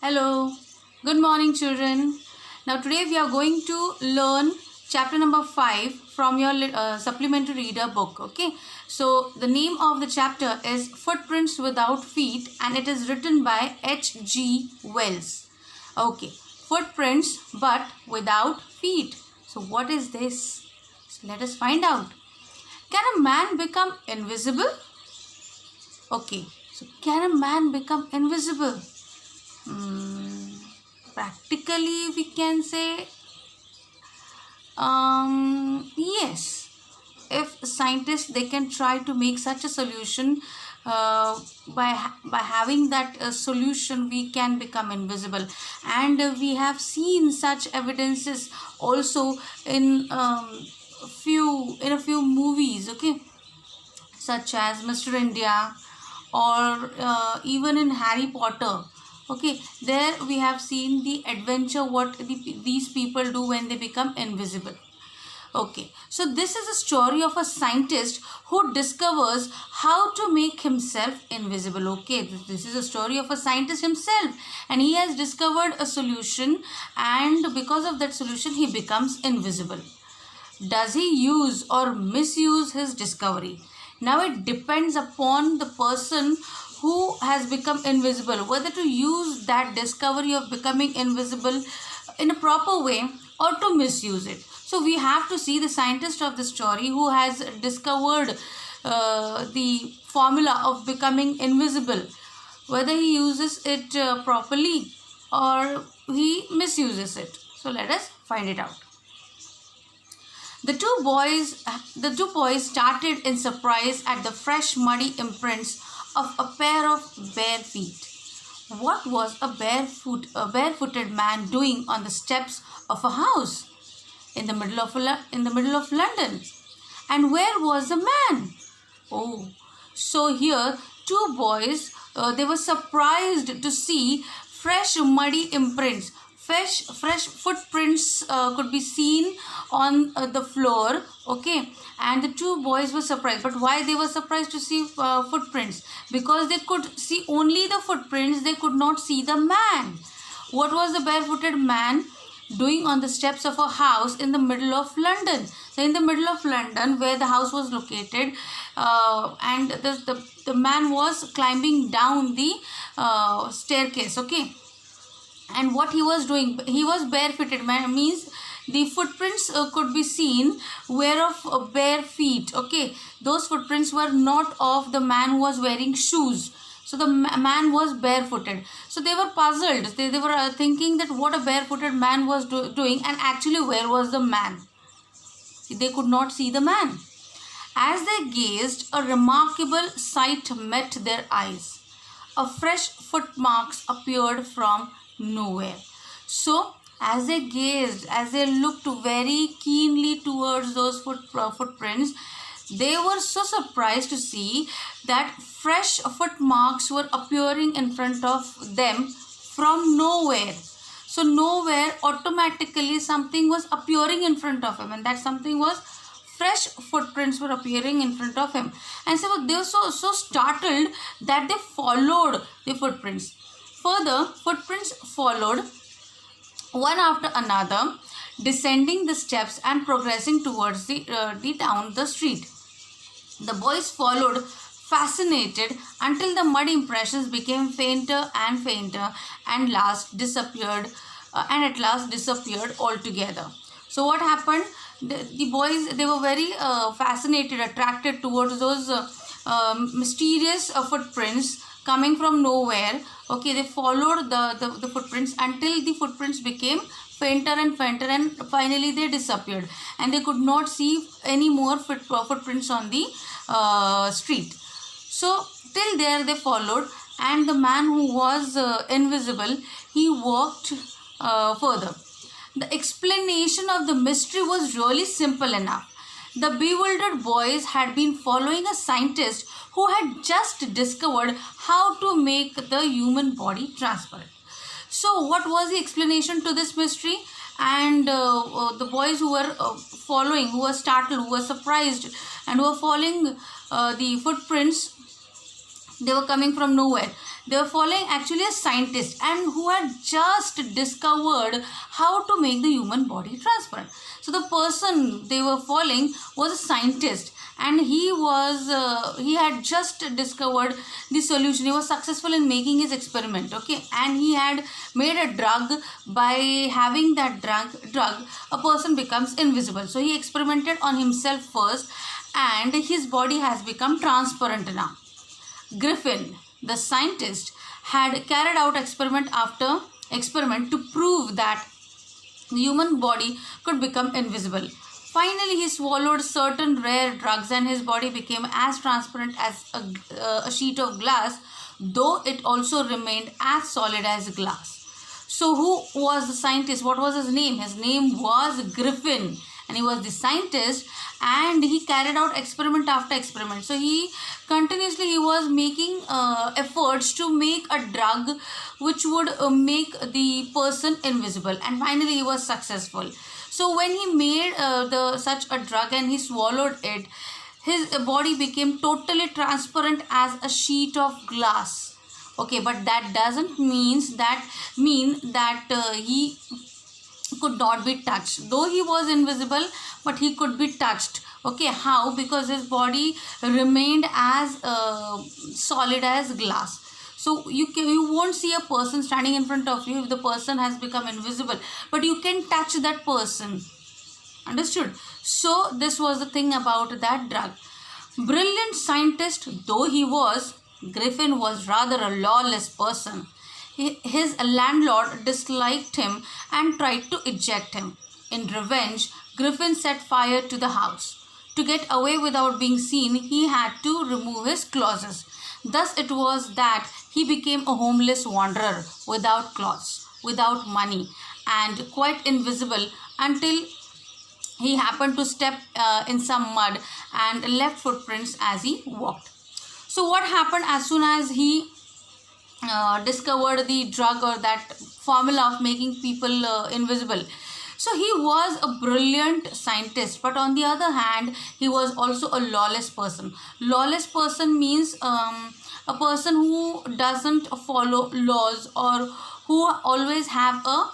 Hello, good morning, children. Now, today we are going to learn chapter number 5 from your supplementary reader book. Okay, so the name of the chapter is Footprints Without Feet, and it is written by H.G. Wells. Okay, footprints but without feet. So, what is this? So, let us find out. Can a man become invisible? Okay, so can a man become invisible? Practically we can say yes. If scientists, they can try to make such a solution, by having that solution we can become invisible, and we have seen such evidences also in a few movies, okay, such as Mr. India, or even in Harry Potter. Okay, there we have seen the adventure what these people do when they become invisible. Okay, so this is a story of a scientist who discovers how to make himself invisible. Okay, this is a story of a scientist himself, and he has discovered a solution, and because of that solution he becomes invisible. Does he use or misuse his discovery? Now it depends upon the person who has become invisible, whether to use that discovery of becoming invisible in a proper way or to misuse it. So we have to see the scientist of the story who has discovered the formula of becoming invisible, whether he uses it properly or he misuses it. So let us find it out. The two boys started in surprise at the fresh muddy imprints of a pair of bare feet. What was a barefooted man doing on the steps of a house in the middle of London? And where was the man? Oh, so here two boys, they were surprised to see fresh muddy imprints. Fresh footprints could be seen on the floor. Okay, and the two boys were surprised. But why they were surprised to see footprints? Because they could see only the footprints, they could not see the man. What was the barefooted man doing on the steps of a house in the middle of London? So in the middle of London, where the house was located, and the man was climbing down the staircase. Okay, and what he was doing, he was barefooted, means the footprints could be seen were of bare feet. Okay, those footprints were not of the man who was wearing shoes. So the man was barefooted. So they were puzzled. They were thinking that what a barefooted man was doing, and actually where was the man? They could not see the man. As they gazed, a remarkable sight met their eyes. A fresh footmarks appeared from nowhere. So as they gazed, as they looked very keenly towards those footprints, they were so surprised to see that fresh footmarks were appearing in front of them from nowhere. So nowhere, automatically something was appearing in front of him, and that something was fresh footprints were appearing in front of him. And so they were so startled that they followed the footprints. Further, footprints followed one after another, descending the steps and progressing towards down the street. The boys followed, fascinated, until the mud impressions became fainter and fainter, and at last disappeared altogether. So what happened? The boys, they were very fascinated, attracted towards those mysterious footprints coming from nowhere. Okay, they followed the footprints until the footprints became fainter and fainter, and finally they disappeared, and they could not see any more footprints on the street. So till there they followed, and the man who was invisible, he walked further. The explanation of the mystery was really simple enough. The bewildered boys had been following a scientist who had just discovered how to make the human body transparent. So what was the explanation to this mystery? And the boys who were following, who were startled, who were surprised, and who were following the footprints, they were coming from nowhere. They were following actually a scientist and who had just discovered how to make the human body transparent. So the person they were following was a scientist, and he had just discovered the solution. He was successful in making his experiment, okay, and he had made a drug. By having that drug, a person becomes invisible. So he experimented on himself first, and his body has become transparent now. Griffin, the scientist, had carried out experiment after experiment to prove that the human body could become invisible. Finally, he swallowed certain rare drugs and his body became as transparent as a sheet of glass, though it also remained as solid as glass. So, who was the scientist? What was his name? His name was Griffin, and he was the scientist, and he carried out experiment after experiment. So he was making efforts to make a drug which would make the person invisible, and finally he was successful. So when he made such a drug and he swallowed it, his body became totally transparent as a sheet of glass. Okay, but that doesn't mean that he could not be touched. Though he was invisible, but he could be touched. Okay, how? Because his body remained as solid as glass. So you won't see a person standing in front of you if the person has become invisible, but you can touch that person. Understood? So this was the thing about that drug. Brilliant scientist though he was, Griffin was rather a lawless person. His landlord disliked him and tried to eject him. In revenge, Griffin set fire to the house. To get away without being seen, he had to remove his clothes. Thus it was that he became a homeless wanderer without clothes, without money, and quite invisible until he happened to step in some mud and left footprints as he walked. So what happened as soon as he discovered the drug or that formula of making people invisible? So he was a brilliant scientist, but on the other hand, he was also a lawless person. Lawless person means a person who doesn't follow laws or who always have a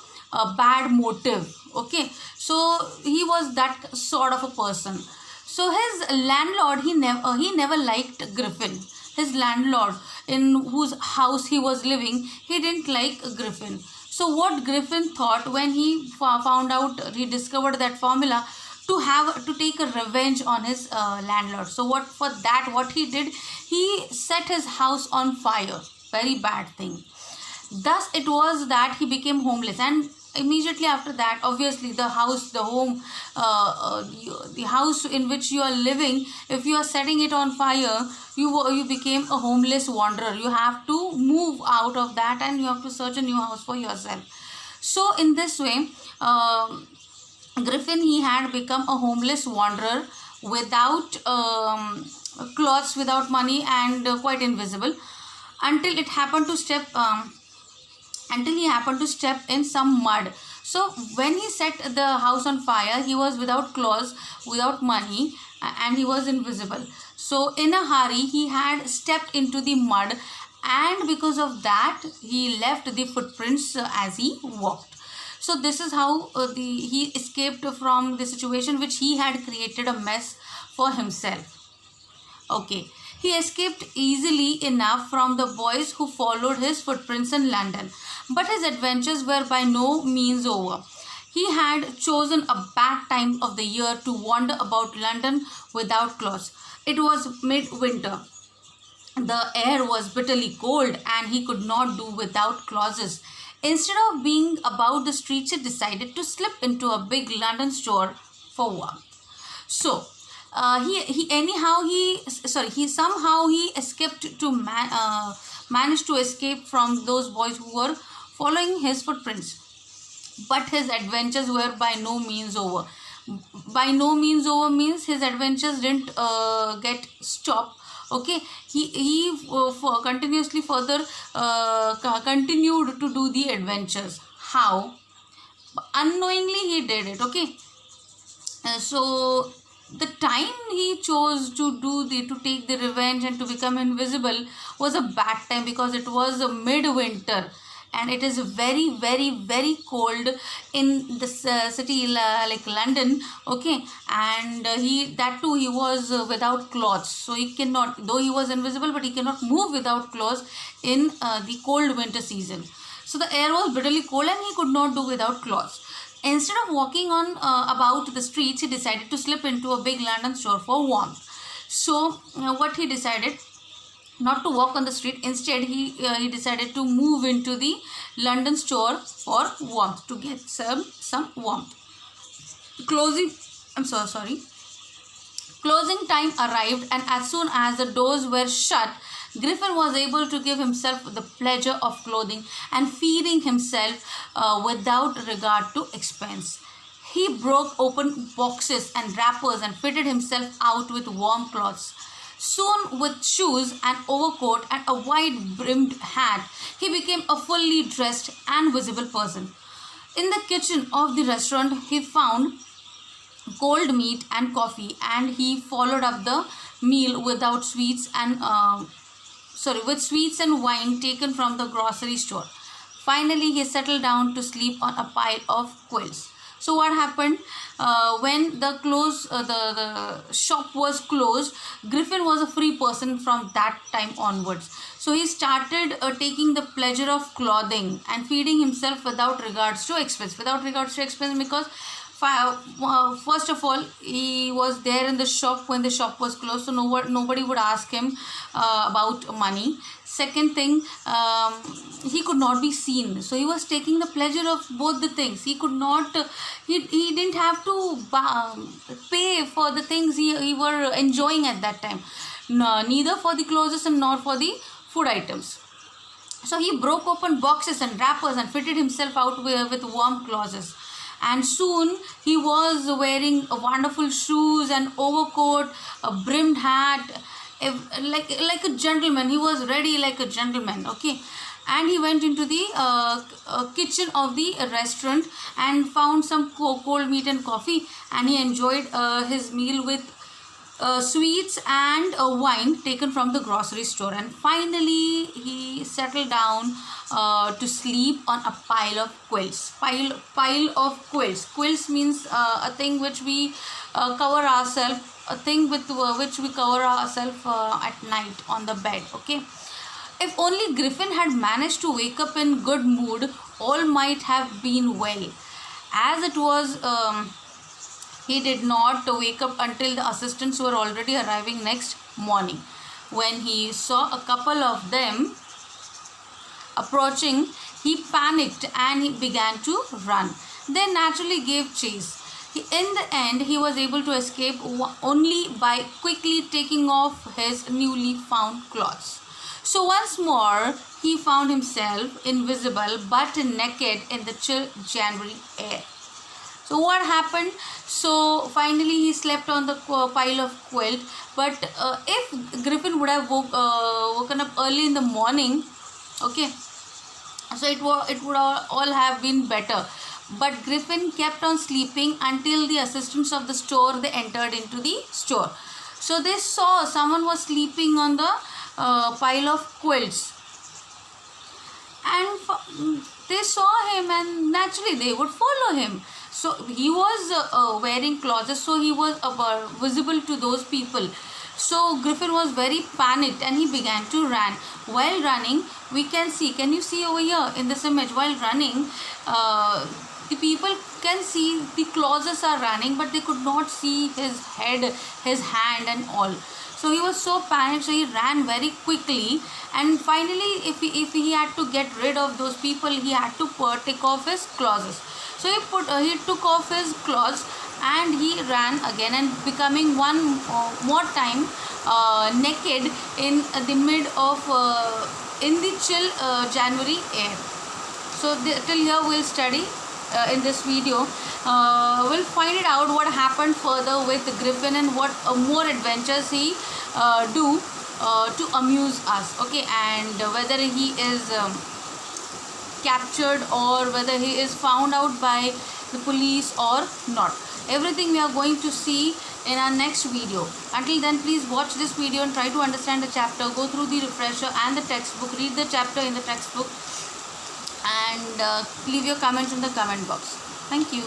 bad motive. Okay, so he was that sort of a person. So his landlord, he never liked Griffin. His landlord, in whose house he was living, he didn't like Griffin. So what Griffin thought when he found out, he discovered that formula, to take a revenge on his landlord. So what he did, he set his house on fire. Very bad thing. Thus it was that he became homeless, and immediately after that, obviously the house in which you are living, if you are setting it on fire, you became a homeless wanderer. You have to move out of that and you have to search a new house for yourself. So in this way, Griffin, he had become a homeless wanderer without clothes, without money, and quite invisible until he happened to step in some mud. So when he set the house on fire, he was without clothes, without money, and he was invisible. So in a hurry, he had stepped into the mud, and because of that, he left the footprints as he walked. So this is how he escaped from the situation which he had created a mess for himself. Okay, he escaped easily enough from the boys who followed his footprints in London, but his adventures were by no means over. He had chosen a bad time of the year to wander about London without clothes. It was midwinter. The air was bitterly cold and he could not do without clothes. Instead of being about the streets, he decided to slip into a big London store for warmth. So, he somehow escaped to managed to escape from those boys who were following his footprints. But his adventures were by no means over. By no means over means his adventures didn't get stopped. Okay, he continuously further continued to do the adventures. How? Unknowingly he did it. Okay, so the time he chose to take the revenge and to become invisible was a bad time, because it was a midwinter and it is very very very cold in this city like London. Okay, and he that too he was without clothes, so he cannot, though he was invisible, but he cannot move without clothes in the cold winter season. So the air was bitterly cold and he could not do without clothes. Instead of walking on about the streets, he decided to slip into a big London store for warmth. So what he decided, not to walk on the street, instead he decided to move into the London store for warmth, to get some warmth. Closing, I'm so sorry. Closing time arrived, and as soon as the doors were shut, Griffin was able to give himself the pleasure of clothing and feeding himself without regard to expense. He broke open boxes and wrappers and fitted himself out with warm clothes. Soon, with shoes, an overcoat, and a wide brimmed hat, he became a fully dressed and visible person. In the kitchen of the restaurant, he found cold meat and coffee, and he followed up the meal with sweets and wine taken from the grocery store. Finally, he settled down to sleep on a pile of quilts. So what happened when the shop was closed? Griffin was a free person from that time onwards. So he started taking the pleasure of clothing and feeding himself without regards to expense. Without regards to expense, because first of all, he was there in the shop when the shop was closed, so nobody would ask him about money. Second thing, he could not be seen, so he was taking the pleasure of both the things. He could not, he didn't have to pay for the things he were enjoying at that time, no, neither for the clothes and nor for the food items. So he broke open boxes and wrappers and fitted himself out with warm clothes. And soon he was wearing wonderful shoes and overcoat, a brimmed hat, like a gentleman. He was ready like a gentleman. Okay, and he went into the kitchen of the restaurant and found some cold meat and coffee, and he enjoyed his meal with sweets and wine taken from the grocery store. And finally he settled down to sleep on a pile of quilts. Pile of quilts. Quilts means a thing which we cover ourselves, a thing with which we cover ourselves at night on the bed. Okay, if only Griffin had managed to wake up in good mood, all might have been well. As it was, he did not wake up until the assistants were already arriving next morning. When he saw a couple of them approaching, he panicked and he began to run. They naturally gave chase. In the end, he was able to escape only by quickly taking off his newly found clothes. So once more, he found himself invisible but naked in the chill January air. So what happened? So finally he slept on the pile of quilt. But if Griffin would have woken up early in the morning, okay, so it would all have been better. But Griffin kept on sleeping until the assistants of the store, they entered into the store. So they saw someone was sleeping on the pile of quilts, and they saw him, and naturally they would follow him. So he was wearing clothes, so he was visible to those people. So Griffin was very panicked and he began to run. While running, we can see, can you see over here in this image? While running, the people can see the clothes are running, but they could not see his head, his hand and all. So he was so panicked, so he ran very quickly, and finally if he had to get rid of those people, he had to take off his clothes. So he took off his clothes and he ran again, and becoming one more time naked in the mid of in the chill January air. So till here we'll study in this video. We'll find it out what happened further with Griffin and what more adventures he do to amuse us. Okay, and whether he is captured or whether he is found out by the police or not. Everything we are going to see in our next video. Until then, please watch this video and try to understand the chapter. Go through the refresher and the textbook. Read the chapter in the textbook and leave your comments in the comment box. Thank you.